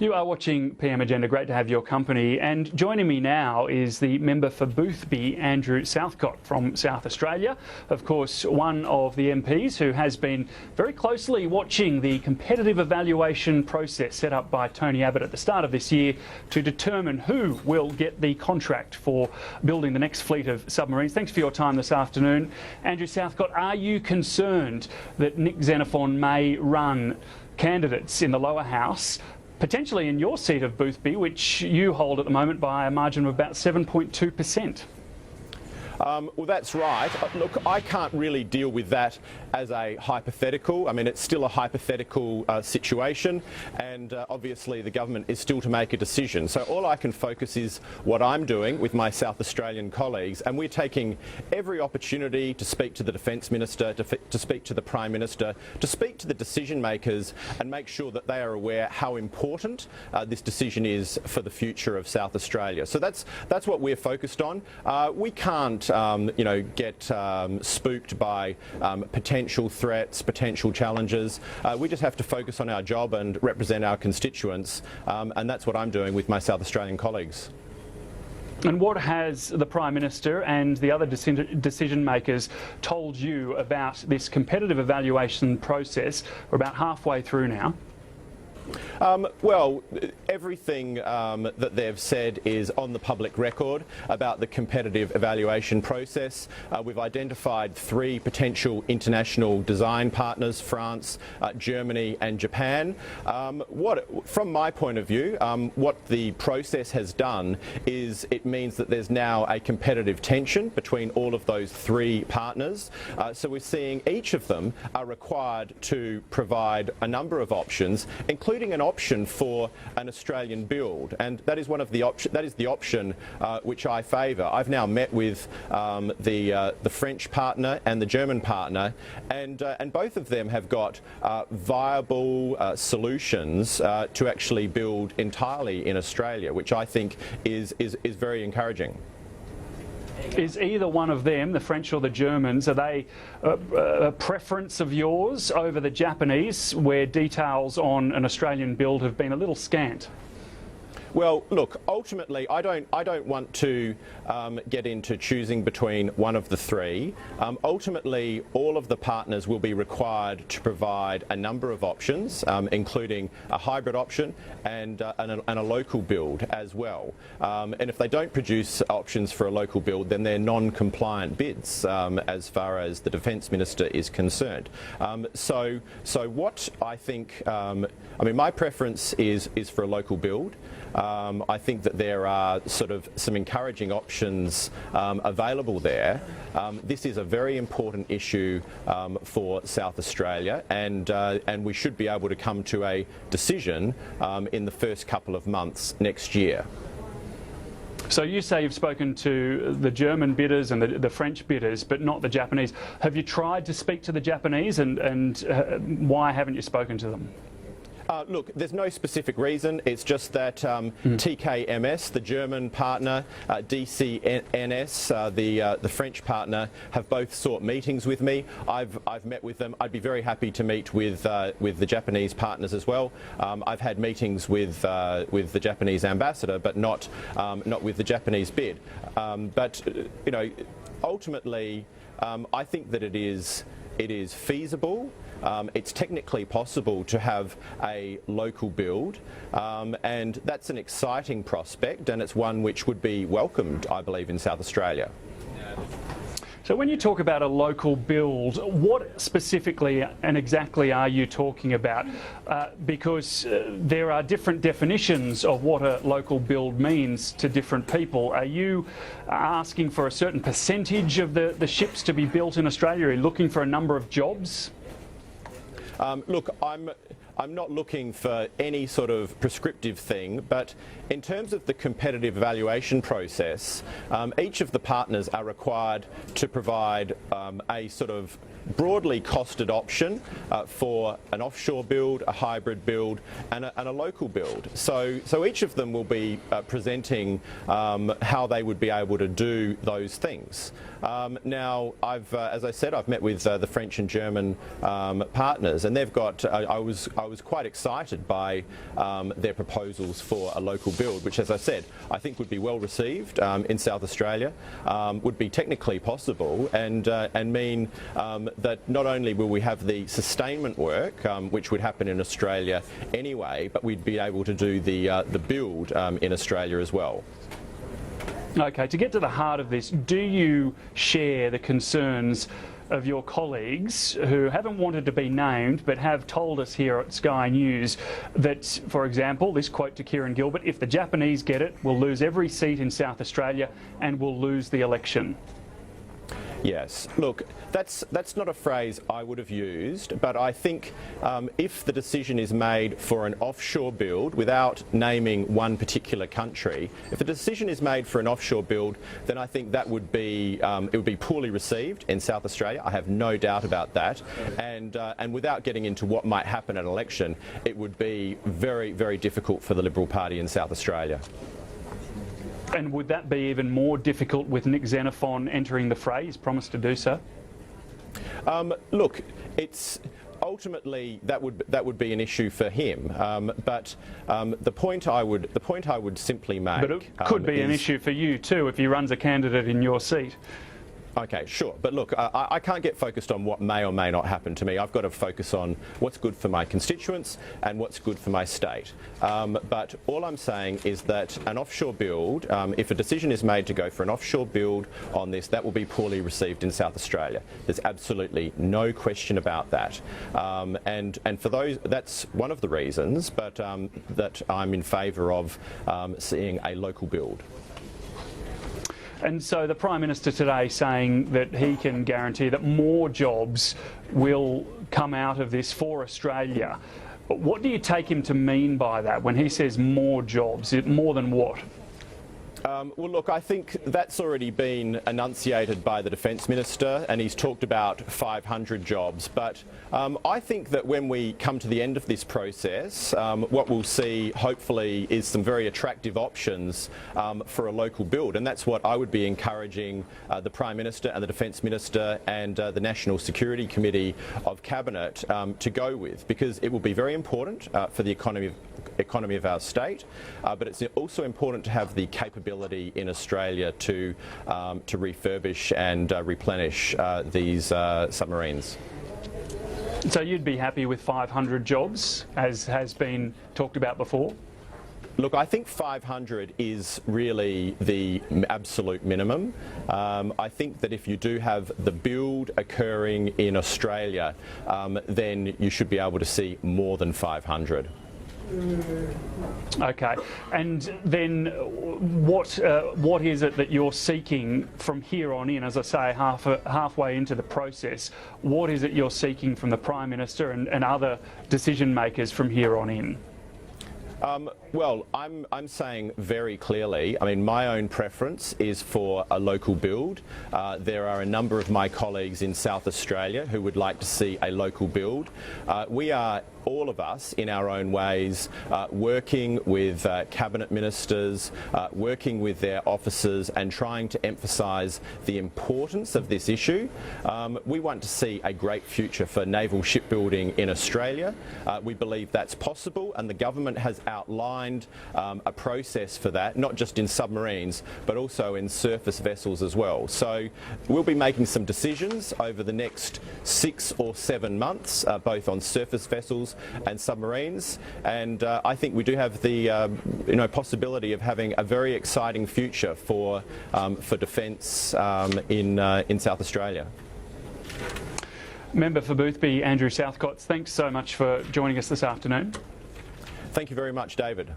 You are watching PM Agenda. Great to have your company. And joining me now is the member for Boothby, Andrew Southcott from South Australia. Of course, one of the MPs who has been very closely watching the competitive evaluation process set up by Tony Abbott at the start of this year to determine who will get the contract for building the next fleet of submarines. Thanks for your time this afternoon. Andrew Southcott, are you concerned that Nick Xenophon may run candidates in the lower house, potentially in your seat of Boothby, which you hold at the moment by a margin of about 7.2%? Well, that's right. Look, I can't really deal with that as a hypothetical. I mean, it's still a hypothetical situation, and obviously the government is still to make a decision. So all I can focus is what I'm doing with my South Australian colleagues, and we're taking every opportunity to speak to the Defence Minister, to speak to the Prime Minister, to speak to the decision makers and make sure that they are aware how important this decision is for the future of South Australia. So that's what we're focused on. We can't get spooked by potential threats, potential challenges. We just have to focus on our job and represent our constituents, and that's what I'm doing with my South Australian colleagues. And what has the Prime Minister and the other decision makers told you about this competitive evaluation process? We're about halfway through now. Well, everything that they've said is on the public record about the competitive evaluation process. We've identified 3 potential international design partners: France, Germany and Japan. From my point of view, what the process has done is it means that there's now a competitive tension between all of those 3 partners. So we're seeing each of them are required to provide a number of options, including an option for an Australian build, and that is one of the the option which I favour. I've now met with the French partner and the German partner, and both of them have got viable solutions to actually build entirely in Australia, which I think is very encouraging. Is either one of them, the French or the Germans, are they a preference of yours over the Japanese, where details on an Australian build have been a little scant? Well, look, ultimately, I don't want to get into choosing between one of the 3. Ultimately, all of the partners will be required to provide a number of options, including a hybrid option and a local build as well. And if they don't produce options for a local build, then they're non-compliant bids as far as the Defence Minister is concerned. So what I think, I mean, my preference is for a local build. I think that there are sort of some encouraging options available there. This is a very important issue for South Australia, and we should be able to come to a decision in the first couple of months next year. So you say you've spoken to the German bidders and the French bidders, but not the Japanese. Have you tried to speak to the Japanese, and why haven't you spoken to them? Look, there's no specific reason. It's just that TKMS, the German partner, DCNS, the French partner, have both sought meetings with me. I've met with them. I'd be very happy to meet with the Japanese partners as well. I've had meetings with the Japanese ambassador, but not with the Japanese bid. But ultimately, I think that it is feasible. It's technically possible to have a local build, and that's an exciting prospect, and it's one which would be welcomed, I believe, in South Australia. So when you talk about a local build, what specifically and exactly are you talking about? Because there are different definitions of what a local build means to different people. Are you asking for a certain percentage of the ships to be built in Australia? Are you looking for a number of jobs? Look, I'm not looking for any sort of prescriptive thing, but in terms of the competitive evaluation process, each of the partners are required to provide a sort of broadly costed option for an offshore build, a hybrid build and a local build. So each of them will be presenting how they would be able to do those things. Now, as I said, I've met with the French and German partners, and they've got. I was quite excited by their proposals for a local build, which, as I said, I think would be well received in South Australia, would be technically possible, and mean that not only will we have the sustainment work, which would happen in Australia anyway, but we'd be able to do the build in Australia as well. Okay, to get to the heart of this, do you share the concerns of your colleagues who haven't wanted to be named but have told us here at Sky News that, for example, this quote to Kieran Gilbert, if the Japanese get it, we'll lose every seat in South Australia and we'll lose the election? Yes. Look, that's not a phrase I would have used, but I think if the decision is made for an offshore build without naming one particular country, if the decision is made for an offshore build, then I think that would be it would be poorly received in South Australia. I have no doubt about that. And without getting into what might happen at an election, it would be very, very difficult for the Liberal Party in South Australia. And would that be even more difficult with Nick Xenophon entering the fray? He's promised to do so. Look, it's ultimately that would be an issue for him. But the point I would simply make. But it could be an issue for you too if he runs a candidate in your seat. Okay, sure. But look, I can't get focused on what may or may not happen to me. I've got to focus on what's good for my constituents and what's good for my state. But all I'm saying is that an offshore build, if a decision is made to go for an offshore build on this, that will be poorly received in South Australia. There's absolutely no question about that. And for those, that's one of the reasons, but that I'm in favour of seeing a local build. And so the Prime Minister today saying that he can guarantee that more jobs will come out of this for Australia. But what do you take him to mean by that when he says more jobs? More than what? Well, look, I think that's already been enunciated by the Defence Minister, and he's talked about 500 jobs. But I think that when we come to the end of this process, what we'll see, hopefully, is some very attractive options for a local build. And that's what I would be encouraging the Prime Minister and the Defence Minister and the National Security Committee of Cabinet to go with, because it will be very important for the economy of our state, but it's also important to have the capability in Australia to refurbish and replenish these submarines. So you'd be happy with 500 jobs, as has been talked about before? Look, I think 500 is really the absolute minimum. I think that if you do have the build occurring in Australia, then you should be able to see more than 500. Okay, and then what is it that you're seeking from here on in? As I say, halfway into the process, what is it you're seeking from the Prime Minister and other decision makers from here on in? Well, I'm saying very clearly, I mean, my own preference is for a local build. There are a number of my colleagues in South Australia who would like to see a local build. We are, all of us, in our own ways, working with cabinet ministers, working with their officers and trying to emphasise the importance of this issue. We want to see a great future for naval shipbuilding in Australia. We believe that's possible, and the government has outlined a process for that, not just in submarines but also in surface vessels as well. So we'll be making some decisions over the next 6 or 7 months, both on surface vessels and submarines, and I think we do have the possibility of having a very exciting future for defence in South Australia. Member for Boothby, Andrew Southcott, thanks so much for joining us this afternoon. Thank you very much, David.